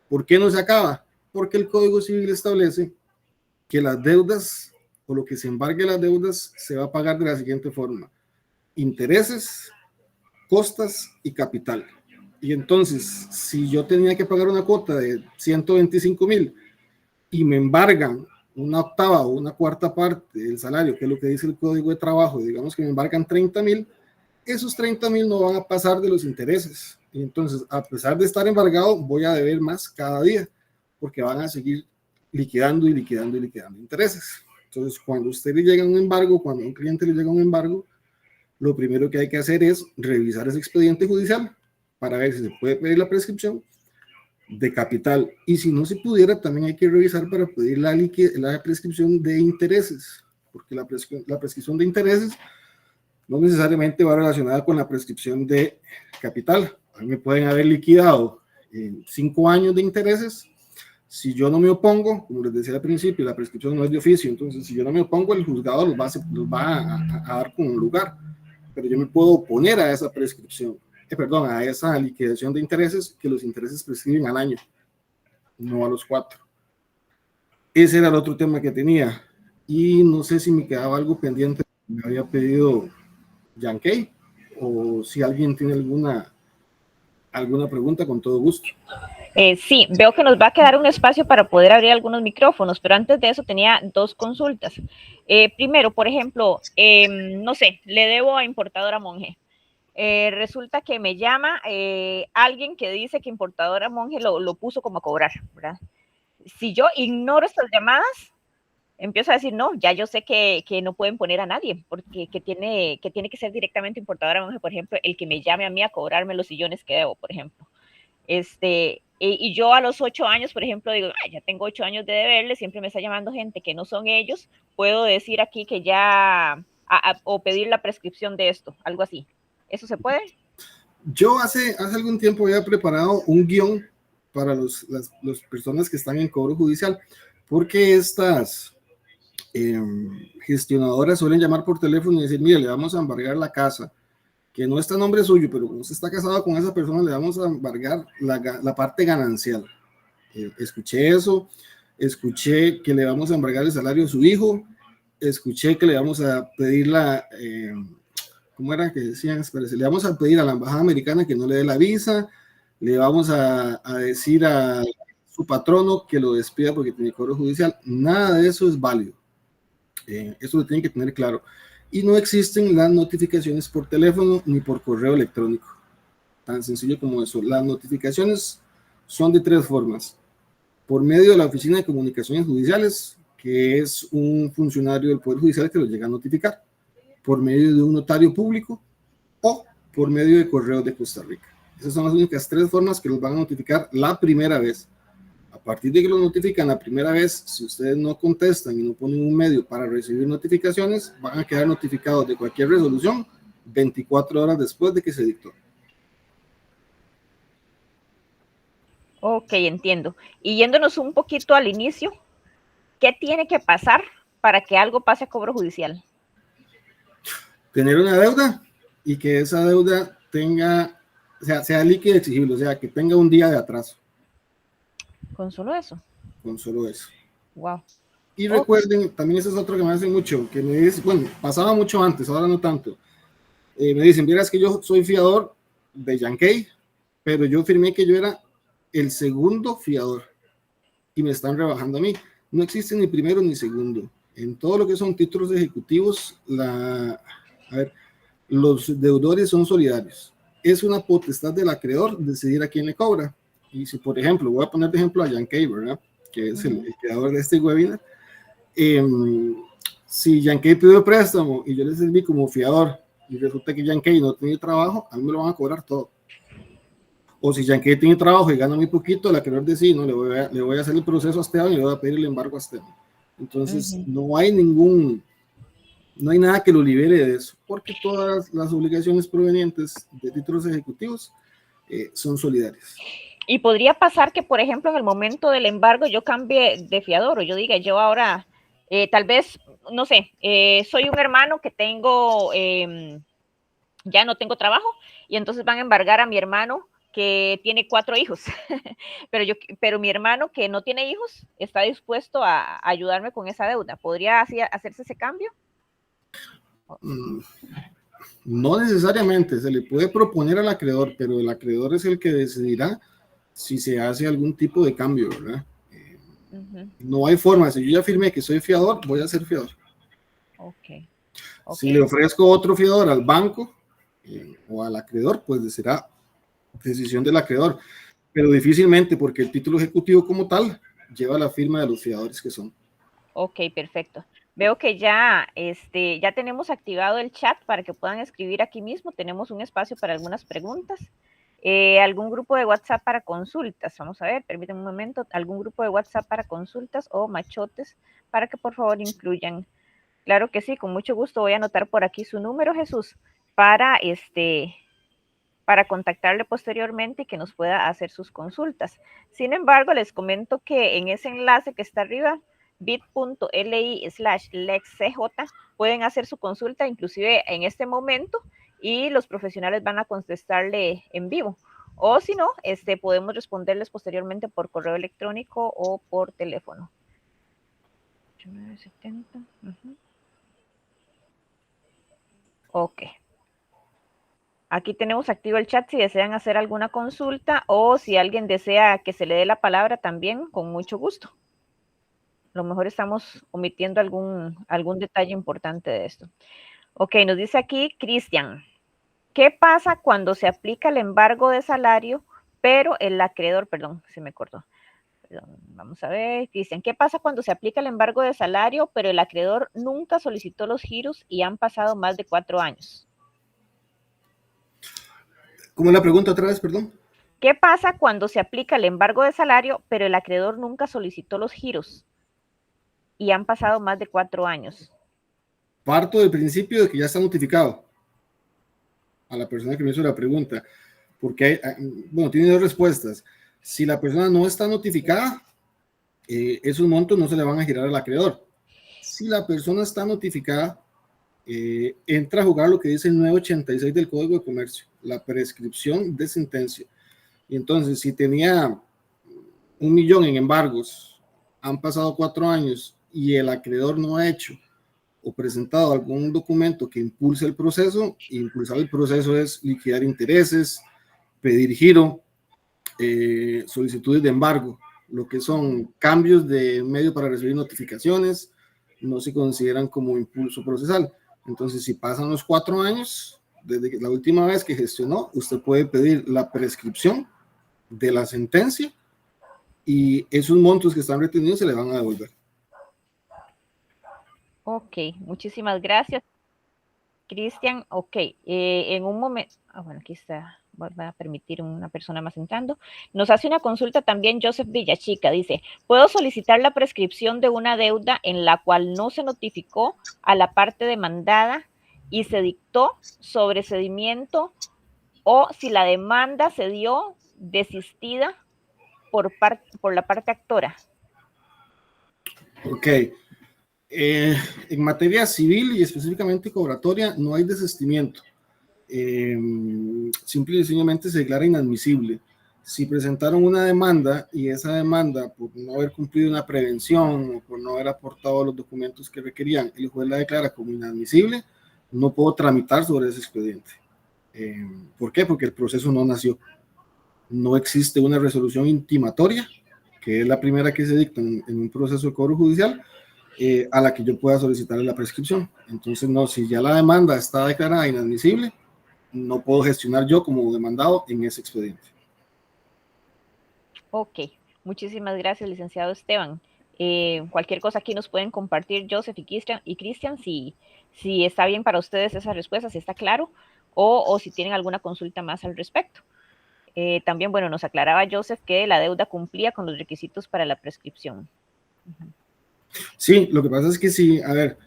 B: ¿Por qué no se acaba? Porque el Código Civil establece que las deudas o lo que se embargue las deudas se va a pagar de la siguiente forma: intereses, costas y capital. Y entonces, si yo tenía que pagar una cuota de 125,000 y me embargan una octava o una cuarta parte del salario, que es lo que dice el Código de Trabajo, digamos que me embargan 30,000, esos 30,000 no van a pasar de los intereses. Y entonces, a pesar de estar embargado, voy a deber más cada día, porque van a seguir liquidando y liquidando y liquidando intereses. Entonces, cuando a usted le llega un embargo, cuando a un cliente le llega un embargo, lo primero que hay que hacer es revisar ese expediente judicial para ver si se puede pedir la prescripción de capital, y si no se pudiera, también hay que revisar para pedir la prescripción de intereses, porque la prescripción de intereses no necesariamente va relacionada con la prescripción de capital. A mí me pueden haber liquidado 5 años de intereses. Si yo no me opongo, como les decía al principio, la prescripción no es de oficio, entonces si yo no me opongo, el juzgado los va a dar con un lugar, pero yo me puedo oponer a esa prescripción, a esa liquidación de intereses, que los intereses prescriben al año, no a los 4. Ese era el otro tema que tenía, y no sé si me quedaba algo pendiente, me había pedido Yankey, o si alguien tiene alguna pregunta, con todo gusto.
A: Sí, veo que nos va a quedar un espacio para poder abrir algunos micrófonos, pero antes de eso tenía 2 consultas. Primero, por ejemplo, no sé, le debo a Importadora Monge. Resulta que me llama alguien que dice que Importadora Monge lo puso como a cobrar, ¿verdad? Si yo ignoro estas llamadas, empiezo a decir, no, ya yo sé que no pueden poner a nadie, porque que tiene que ser directamente Importadora Monge, por ejemplo, el que me llame a mí a cobrarme los sillones que debo, por ejemplo. Y yo a los 8 años, por ejemplo, digo, ya tengo 8 años de deberle, siempre me está llamando gente que no son ellos, puedo decir aquí que ya, o pedir la prescripción de esto, algo así. ¿Eso se puede?
B: Yo hace algún tiempo había preparado un guión para las personas que están en cobro judicial, porque estas gestionadoras suelen llamar por teléfono y decir, mire, le vamos a embargar la casa, que no está a nombre suyo, pero como usted está casado con esa persona, le vamos a embargar la parte ganancial. Escuché eso, escuché que le vamos a embargar el salario a su hijo, escuché que le vamos a pedir ¿cómo era que decían? Espérese, le vamos a pedir a la embajada americana que no le dé la visa, le vamos a decir a su patrono que lo despida porque tiene cobro judicial. Nada de eso es válido. Eso lo tienen que tener claro. Y no existen las notificaciones por teléfono ni por correo electrónico. Tan sencillo como eso. Las notificaciones son de 3 formas. Por medio de la Oficina de Comunicaciones Judiciales, que es un funcionario del Poder Judicial que lo llega a notificar, por medio de un notario público o por medio de correos de Costa Rica. Esas son las únicas 3 formas que los van a notificar la primera vez. A partir de que lo notifican la primera vez, si ustedes no contestan y no ponen un medio para recibir notificaciones, van a quedar notificados de cualquier resolución 24 horas después de que se dictó.
A: Ok, entiendo. Y yéndonos un poquito al inicio, ¿qué tiene que pasar para que algo pase a cobro judicial?
B: Tener una deuda y que esa deuda sea líquida y exigible, o sea, que tenga un día de atraso.
A: ¿Con solo eso?
B: Con solo eso.
A: Wow.
B: Y recuerden, también eso es otro que me hace mucho, que me dice, bueno, pasaba mucho antes, ahora no tanto. Me dicen, vieras que yo soy fiador de Yankee, pero yo firmé que yo era el segundo fiador y me están rebajando a mí. No existe ni primero ni segundo. En todo lo que son títulos ejecutivos, los deudores son solidarios. Es una potestad del acreedor decidir a quién le cobra. Y si, por ejemplo, voy a poner de ejemplo a Yankee, ¿verdad? Que es el creador de este webinar. Si Yankee pidió el préstamo y yo le serví como fiador y resulta que Yankee no tiene trabajo, a mí me lo van a cobrar todo. O si Yankee tiene trabajo y gana muy poquito, el acreedor decide, no, le voy a hacer el proceso a Esteban y le voy a pedir el embargo a Esteban. Entonces, no hay nada que lo libere de eso, porque todas las obligaciones provenientes de títulos ejecutivos son solidarias.
A: Y podría pasar que, por ejemplo, en el momento del embargo yo cambie de fiador o yo diga, yo ahora, tal vez, no sé, soy un hermano que tengo, ya no tengo trabajo y entonces van a embargar a mi hermano que tiene 4 hijos, pero mi hermano que no tiene hijos está dispuesto a ayudarme con esa deuda. ¿Podría hacerse ese cambio?
B: No necesariamente, se le puede proponer al acreedor, pero el acreedor es el que decidirá si se hace algún tipo de cambio, ¿verdad? No hay forma, si yo ya firmé que soy fiador, voy a ser fiador.
A: Okay.
B: Si le ofrezco otro fiador al banco o al acreedor, pues será decisión del acreedor, pero difícilmente porque el título ejecutivo como tal lleva la firma de los fiadores que son.
A: Ok, perfecto. Veo que ya tenemos activado el chat para que puedan escribir aquí mismo. Tenemos un espacio para algunas preguntas. ¿Algún grupo de WhatsApp para consultas? Vamos a ver, permítanme un momento. ¿Algún grupo de WhatsApp para consultas o machotes para que por favor incluyan? Claro que sí, con mucho gusto voy a anotar por aquí su número, Jesús, para contactarle posteriormente y que nos pueda hacer sus consultas. Sin embargo, les comento que en ese enlace que está arriba, bit.li/lexcj, pueden hacer su consulta inclusive en este momento y los profesionales van a contestarle en vivo. O si no, podemos responderles posteriormente por correo electrónico o por teléfono. 8970. Ok. Aquí tenemos activo el chat si desean hacer alguna consulta o si alguien desea que se le dé la palabra también, con mucho gusto. A lo mejor estamos omitiendo algún detalle importante de esto. Ok, nos dice aquí Cristian. ¿Qué pasa cuando se aplica el embargo de salario, pero el acreedor, perdón, se me cortó. Perdón, vamos a ver, Cristian, ¿qué pasa cuando se aplica el embargo de salario, pero el acreedor nunca solicitó los giros y han pasado más de 4 años?
B: ¿Cómo es la pregunta otra vez, perdón?
A: ¿Qué pasa cuando se aplica el embargo de salario, pero el acreedor nunca solicitó los giros y han pasado más de 4 años?
B: Parto del principio de que ya está notificado a la persona que me hizo la pregunta, porque tiene 2 respuestas. Si la persona no está notificada, esos montos no se le van a girar al acreedor. si la persona está notificada, entra a jugar lo que dice el 986 del Código de Comercio, la prescripción de sentencia. Y entonces, si tenía 1.000.000 en embargos, han pasado 4 años y el acreedor no ha hecho o presentado algún documento que impulse el proceso, impulsar el proceso es liquidar intereses, pedir giro, solicitudes de embargo, lo que son cambios de medio para recibir notificaciones, no se consideran como impulso procesal. Entonces, si pasan los 4 años, desde la última vez que gestionó, usted puede pedir la prescripción de la sentencia y esos montos que están retenidos se le van a devolver.
A: Ok, muchísimas gracias, Cristian. Ok, en un momento, bueno, aquí está, voy a permitir una persona más entrando. Nos hace una consulta también Joseph Villachica, dice, ¿puedo solicitar la prescripción de una deuda en la cual no se notificó a la parte demandada y se dictó sobreseimiento o si la demanda se dio desistida por la parte actora?
B: Ok. En materia civil y específicamente cobratoria no hay desistimiento. Simple y sencillamente se declara inadmisible. Si presentaron una demanda y esa demanda por no haber cumplido una prevención o por no haber aportado los documentos que requerían, el juez la declara como inadmisible, no puedo tramitar sobre ese expediente. ¿Por qué? Porque el proceso no nació. No existe una resolución intimatoria, que es la primera que se dicta en un proceso de cobro judicial, a la que yo pueda solicitar la prescripción. Entonces, no, si ya la demanda está declarada inadmisible, no puedo gestionar yo como demandado en ese expediente.
A: Ok, muchísimas gracias, licenciado Esteban. Cualquier cosa aquí nos pueden compartir Joseph y Cristian si está bien para ustedes esa respuesta, si está claro, o si tienen alguna consulta más al respecto. También, bueno, nos aclaraba Joseph que la deuda cumplía con los requisitos para la prescripción.
B: Sí, lo que pasa es que sí, a ver,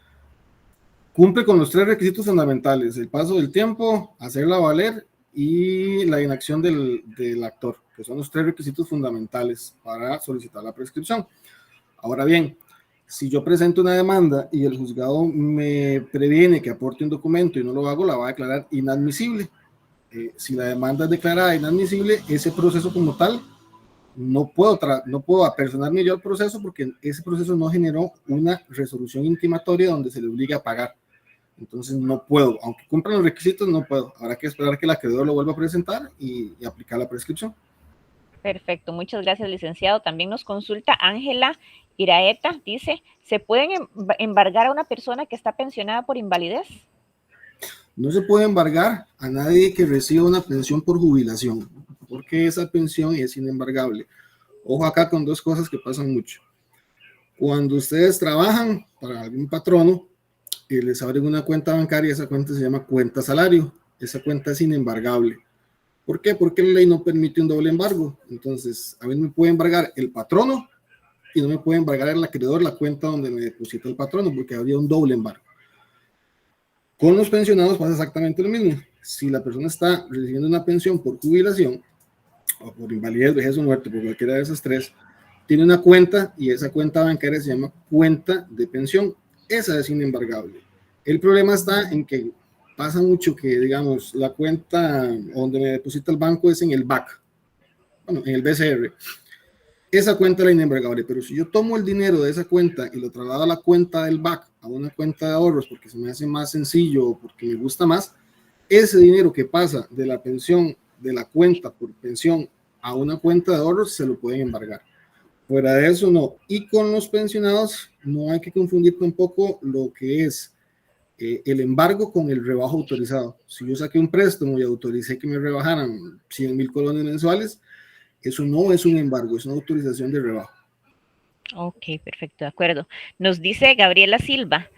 B: cumple con los 3 requisitos fundamentales: el paso del tiempo, hacerla valer y la inacción del actor, que son los 3 requisitos fundamentales para solicitar la prescripción. Ahora bien, si yo presento una demanda y el juzgado me previene que aporte un documento y no lo hago, la va a declarar inadmisible. Si la demanda es declarada inadmisible, ese proceso como tal no puedo apersonarme yo al proceso porque ese proceso no generó una resolución intimatoria donde se le obligue a pagar. Entonces no puedo, aunque cumplan los requisitos, no puedo. Habrá que esperar que el acreedor lo vuelva a presentar y aplicar la prescripción.
A: Perfecto, muchas gracias, licenciado. También nos consulta Ángela Iraeta, dice, ¿se pueden embargar a una persona que está pensionada por invalidez?
B: No se puede embargar a nadie que reciba una pensión por jubilación, porque esa pensión es inembargable. Ojo acá con 2 cosas que pasan mucho. Cuando ustedes trabajan para algún patrono, les abren una cuenta bancaria, esa cuenta se llama cuenta salario, esa cuenta es inembargable. ¿Por qué? Porque la ley no permite un doble embargo. Entonces, a mí me puede embargar el patrono y no me puede embargar el acreedor la cuenta donde me deposita el patrono, porque habría un doble embargo. Con los pensionados pasa exactamente lo mismo. Si la persona está recibiendo una pensión por jubilación o por invalidez, vejez o muerte, por cualquiera de esas 3, tiene una cuenta y esa cuenta bancaria se llama cuenta de pensión. Esa es inembargable. El problema está en que pasa mucho que, digamos, la cuenta donde me deposita el banco es en el BAC, bueno, en el BCR. Esa cuenta es la inembargable, pero si yo tomo el dinero de esa cuenta y lo traslado a la cuenta del BAC, a una cuenta de ahorros, porque se me hace más sencillo o porque me gusta más, ese dinero que pasa de la pensión, de la cuenta por pensión a una cuenta de ahorros, se lo pueden embargar. Fuera de eso, no. Y con los pensionados, no hay que confundir tampoco lo que es el embargo con el rebajo autorizado. Si yo saqué un préstamo y autoricé que me rebajaran 100,000 colones mensuales, eso no es un embargo, es una autorización de rebajo.
A: Ok, perfecto, de acuerdo. Nos dice Gabriela Silva,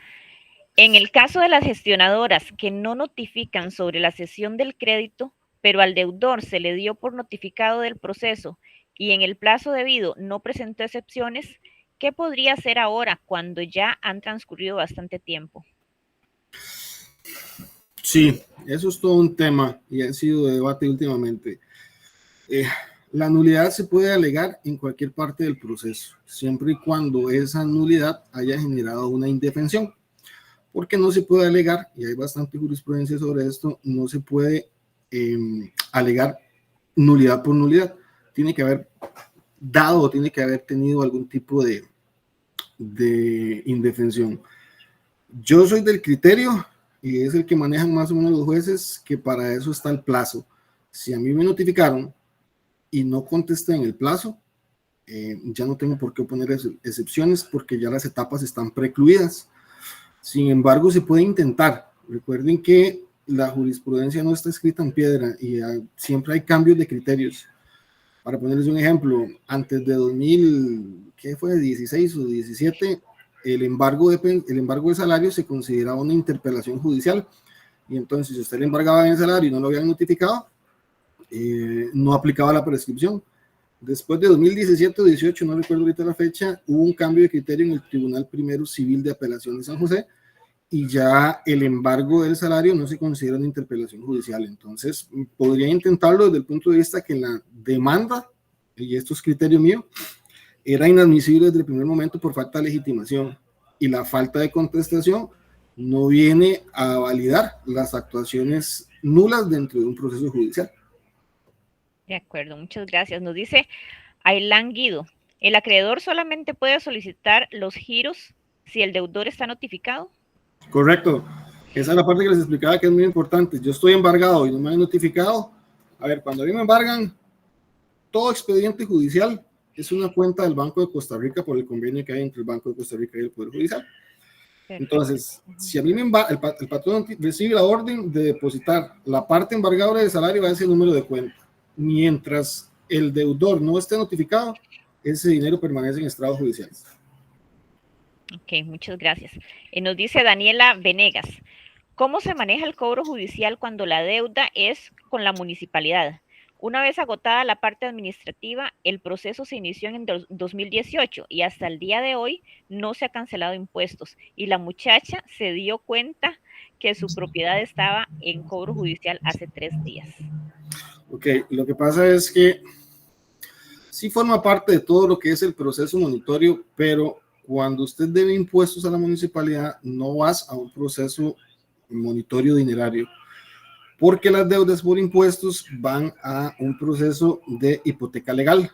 A: en el caso de las gestionadoras que no notifican sobre la cesión del crédito, pero al deudor se le dio por notificado del proceso y en el plazo debido no presentó excepciones, ¿qué podría hacer ahora cuando ya han transcurrido bastante tiempo?
B: Sí, eso es todo un tema y ha sido de debate últimamente. La nulidad se puede alegar en cualquier parte del proceso, siempre y cuando esa nulidad haya generado una indefensión. Porque no se puede alegar, y hay bastante jurisprudencia sobre esto, no se puede alegar nulidad por nulidad. Tiene que haber dado, tiene que haber tenido algún tipo de indefensión. Yo soy del criterio, y es el que manejan más o menos los jueces, que para eso está el plazo. Si a mí me notificaron y no contesté en el plazo, ya no tengo por qué poner excepciones porque ya las etapas están precluidas. Sin embargo, se puede intentar. Recuerden que la jurisprudencia no está escrita en piedra y siempre hay cambios de criterios. Para ponerles un ejemplo, antes de 2000, ¿qué fue? 16 o 17, el embargo de salario se consideraba una interpelación judicial. Y entonces, si usted le embargaba en el salario y no lo habían notificado, no aplicaba la prescripción. Después de 2017 o 18, no recuerdo ahorita la fecha, hubo un cambio de criterio en el Tribunal Primero Civil de Apelación de San José y ya el embargo del salario no se considera una interpelación judicial. Entonces, podría intentarlo desde el punto de vista que la demanda, y esto es criterio mío, era inadmisible desde el primer momento por falta de legitimación y la falta de contestación no viene a validar las actuaciones nulas dentro de un proceso judicial.
D: De acuerdo, muchas gracias. Nos dice Ailán Guido, ¿el acreedor solamente puede solicitar los giros si el deudor está notificado?
B: Correcto. Esa es la parte que les explicaba que es muy importante. Yo estoy embargado y no me han notificado. A ver, cuando a mí me embargan, todo expediente judicial es una cuenta del Banco de Costa Rica por el convenio que hay entre el Banco de Costa Rica y el Poder Judicial. Entonces, si a mí el patrón recibe la orden de depositar la parte embargadora de salario a ese número de cuenta, mientras el deudor no esté notificado, ese dinero permanece en estrados judiciales.
D: Ok, muchas gracias. Nos dice Daniela Venegas, ¿cómo se maneja el cobro judicial cuando la deuda es con la municipalidad? Una vez agotada la parte administrativa, el proceso se inició en 2018 y hasta el día de hoy no se ha cancelado impuestos y la muchacha se dio cuenta que su propiedad estaba en cobro judicial hace 3 días.
B: Ok, lo que pasa es que sí forma parte de todo lo que es el proceso monitorio, pero cuando usted debe impuestos a la municipalidad, no vas a un proceso monitorio dinerario, porque las deudas por impuestos van a un proceso de hipoteca legal.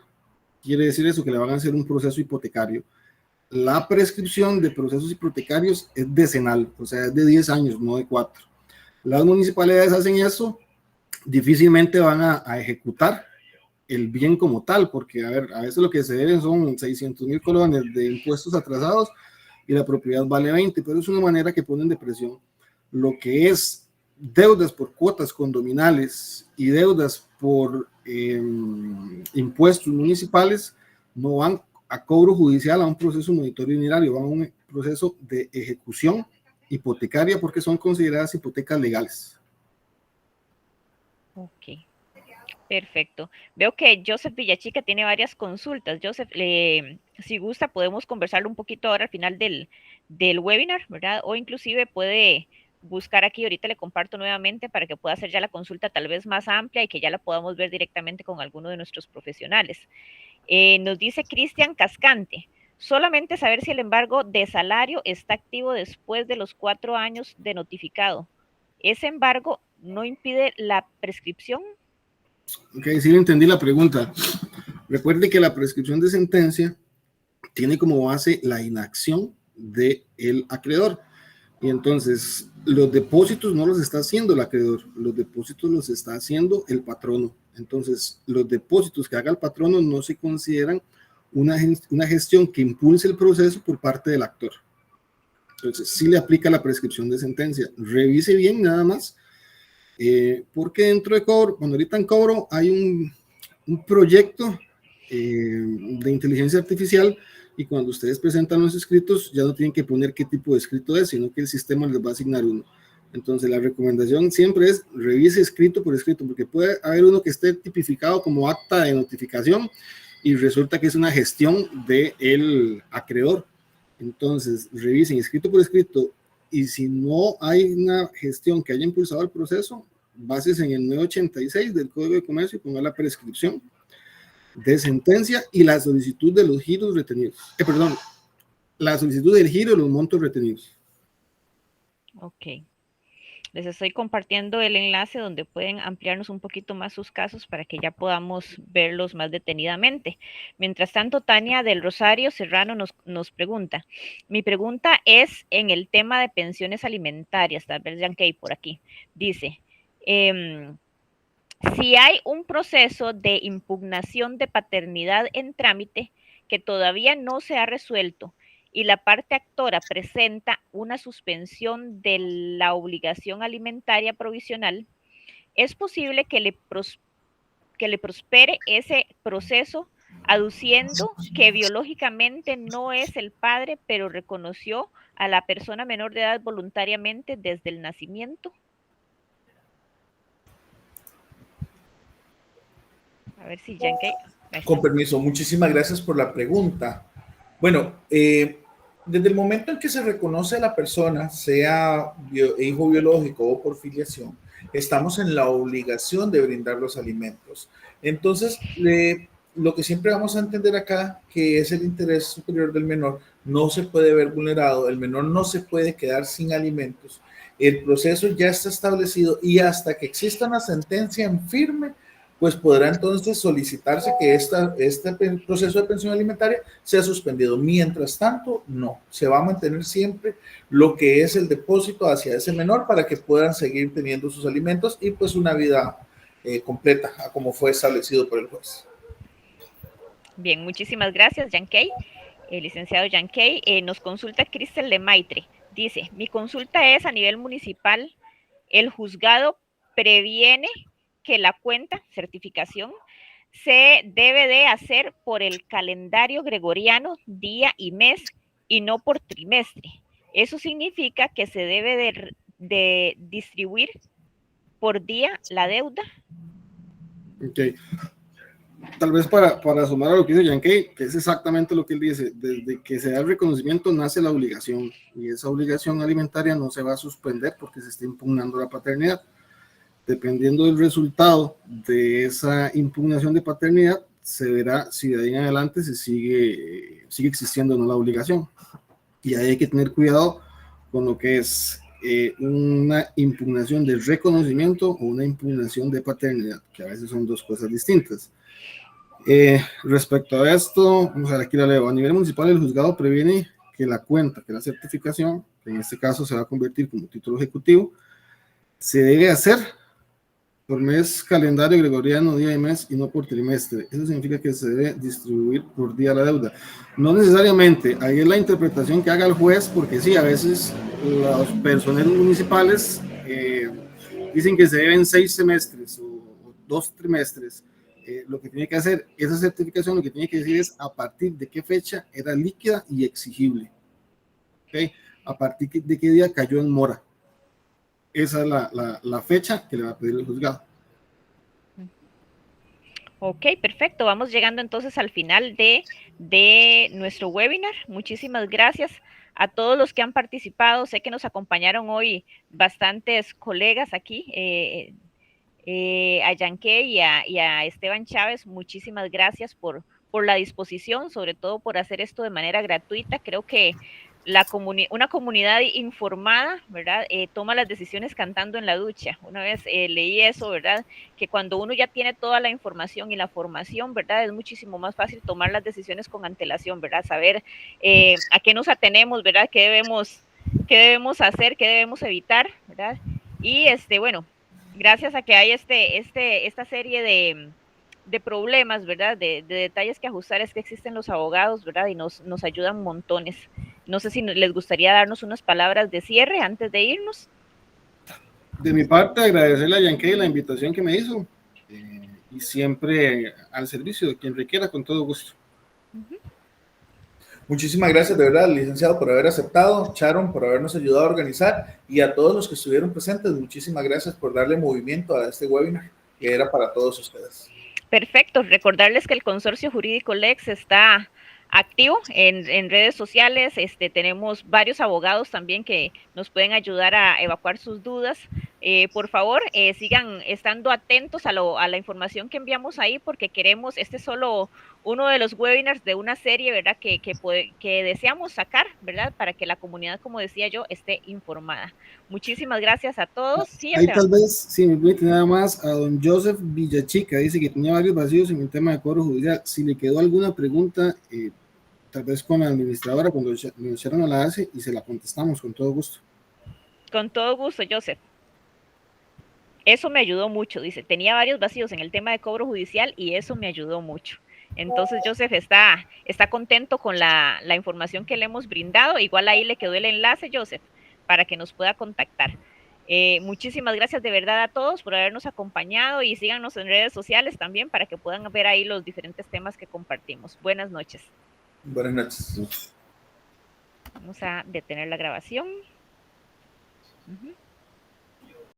B: Quiere decir eso, que le van a hacer un proceso hipotecario. La prescripción de procesos hipotecarios es decenal, o sea, es de 10 años, no de 4. Las municipalidades hacen eso, difícilmente van a ejecutar el bien como tal, porque a veces lo que se deben son 600,000 colones de impuestos atrasados y la propiedad vale 20, pero es una manera que ponen de presión. Lo que es deudas por cuotas condominales y deudas por impuestos municipales no van a cobro judicial, a un proceso monitorio dinerario, van a un proceso de ejecución hipotecaria porque son consideradas hipotecas legales.
D: Ok, perfecto. Veo que Joseph Villachica tiene varias consultas. Joseph, si gusta, podemos conversarlo un poquito ahora al final del webinar, ¿verdad? O inclusive puede buscar aquí, ahorita le comparto nuevamente para que pueda hacer ya la consulta tal vez más amplia y que ya la podamos ver directamente con alguno de nuestros profesionales. Nos dice Cristian Cascante, solamente saber si el embargo de salario está activo después de los 4 años de notificado. ¿Ese embargo no impide la prescripción?
B: Ok, sí entendí la pregunta. Recuerde que la prescripción de sentencia tiene como base la inacción del acreedor. Y entonces, los depósitos no los está haciendo el acreedor, los depósitos los está haciendo el patrono. Entonces, los depósitos que haga el patrono no se consideran una gestión que impulse el proceso por parte del actor. Entonces, sí le aplica la prescripción de sentencia. Revise bien nada más, porque dentro de cobro, cuando ahorita en cobro hay un proyecto de inteligencia artificial y cuando ustedes presentan los escritos ya no tienen que poner qué tipo de escrito es, sino que el sistema les va a asignar uno. Entonces la recomendación siempre es revise escrito por escrito, porque puede haber uno que esté tipificado como acta de notificación y resulta que es una gestión del acreedor. Entonces revisen escrito por escrito y si no hay una gestión que haya impulsado el proceso, bases en el 986 del Código de Comercio y ponga la prescripción de sentencia y la solicitud de los giros retenidos. Perdón, la solicitud del giro de los montos retenidos.
D: Ok. Les estoy compartiendo el enlace donde pueden ampliarnos un poquito más sus casos para que ya podamos verlos más detenidamente. Mientras tanto, Tania del Rosario Serrano nos pregunta. Mi pregunta es en el tema de pensiones alimentarias, tal vez Yankey por aquí. Dice, si hay un proceso de impugnación de paternidad en trámite que todavía no se ha resuelto y la parte actora presenta una suspensión de la obligación alimentaria provisional, es posible que le prospere ese proceso aduciendo que biológicamente no es el padre, pero reconoció a la persona menor de edad voluntariamente desde el nacimiento. A ver si Yankey.
C: Con permiso, muchísimas gracias por la pregunta. Bueno, desde el momento en que se reconoce a la persona, sea hijo biológico o por filiación, estamos en la obligación de brindar los alimentos. Entonces, lo que siempre vamos a entender acá, que es el interés superior del menor, no se puede ver vulnerado, el menor no se puede quedar sin alimentos. El proceso ya está establecido y hasta que exista una sentencia en firme, pues podrá entonces solicitarse que este proceso de pensión alimentaria sea suspendido. Mientras tanto, no, se va a mantener siempre lo que es el depósito hacia ese menor para que puedan seguir teniendo sus alimentos y pues una vida completa, como fue establecido por el juez.
D: Bien, muchísimas gracias, Yankey. El licenciado Yankey nos consulta Cristel de Maitre. Dice, mi consulta es a nivel municipal, el juzgado previene que la cuenta, certificación, se debe de hacer por el calendario gregoriano, día y mes, y no por trimestre. Eso significa que se debe de distribuir por día la deuda.
B: Ok. Tal vez para sumar a lo que dice Yankey, que es exactamente lo que él dice, desde que se da el reconocimiento nace la obligación, y esa obligación alimentaria no se va a suspender porque se está impugnando la paternidad. Dependiendo del resultado de esa impugnación de paternidad, se verá si de ahí en adelante se sigue existiendo o no la obligación. Y ahí hay que tener cuidado con lo que es una impugnación de reconocimiento o una impugnación de paternidad, que a veces son dos cosas distintas. Respecto a esto, vamos a ver, aquí la leo. A nivel municipal, el juzgado previene que la cuenta, que la certificación, que en este caso se va a convertir como título ejecutivo, se debe hacer por mes, calendario gregoriano, día y mes, y no por trimestre. Eso significa que se debe distribuir por día la deuda. No necesariamente, ahí es la interpretación que haga el juez, porque sí, a veces los personeros municipales dicen que se deben 6 semestres o 2 trimestres. Lo que tiene que hacer esa certificación, lo que tiene que decir es a partir de qué fecha era líquida y exigible. ¿Okay? A partir de qué día cayó en mora. Esa es la fecha que le va a pedir el juzgado.
D: Ok, perfecto. Vamos llegando entonces al final de nuestro webinar. Muchísimas gracias a todos los que han participado. Sé que nos acompañaron hoy bastantes colegas aquí, a Yankey y a Esteban Chávez. Muchísimas gracias por la disposición, sobre todo por hacer esto de manera gratuita. Creo que una comunidad informada, ¿verdad? Toma las decisiones cantando en la ducha. Una vez leí eso, ¿verdad? Que cuando uno ya tiene toda la información y la formación, ¿verdad? Es muchísimo más fácil tomar las decisiones con antelación, ¿verdad? Saber a qué nos atenemos, ¿verdad? ¿Qué debemos hacer? ¿Qué debemos evitar? ¿Verdad? Y bueno, gracias a que hay esta serie de problemas, ¿verdad? De detalles que ajustar, es que existen los abogados, ¿verdad? Y nos ayudan montones. No sé si les gustaría darnos unas palabras de cierre antes de irnos.
B: De mi parte, agradecerle a Yankey la invitación que me hizo y siempre al servicio de quien requiera, con todo gusto.
C: Muchísimas gracias de verdad, licenciado, por haber aceptado, Sharon, por habernos ayudado a organizar, y a todos los que estuvieron presentes, muchísimas gracias por darle movimiento a este webinar, que era para todos ustedes.
D: Perfecto, recordarles que el Consorcio Jurídico Lex está activo en redes sociales. Tenemos varios abogados también que nos pueden ayudar a evacuar sus dudas. Por favor, sigan estando atentos a la información que enviamos ahí, porque queremos, este es solo uno de los webinars de una serie, ¿verdad? Que deseamos sacar, ¿verdad? Para que la comunidad, como decía yo, esté informada. Muchísimas gracias a todos. Sí,
B: Ahí
D: Esteban.
B: tal vez, si me permite nada más, a don Joseph Villachica, dice que tenía varios vacíos en el tema de cobro judicial. Si le quedó alguna pregunta, tal vez con la administradora, cuando Sharon la hace, y se la contestamos con todo gusto.
D: Con todo gusto, Joseph. Eso me ayudó mucho, dice. Tenía varios vacíos en el tema de cobro judicial y eso me ayudó mucho. Entonces, Joseph está contento con la información que le hemos brindado. Igual ahí le quedó el enlace, Joseph, para que nos pueda contactar. Muchísimas gracias de verdad a todos por habernos acompañado y síganos en redes sociales también para que puedan ver ahí los diferentes temas que compartimos. Buenas noches.
C: Buenas noches.
D: Vamos a detener la grabación. Uh-huh.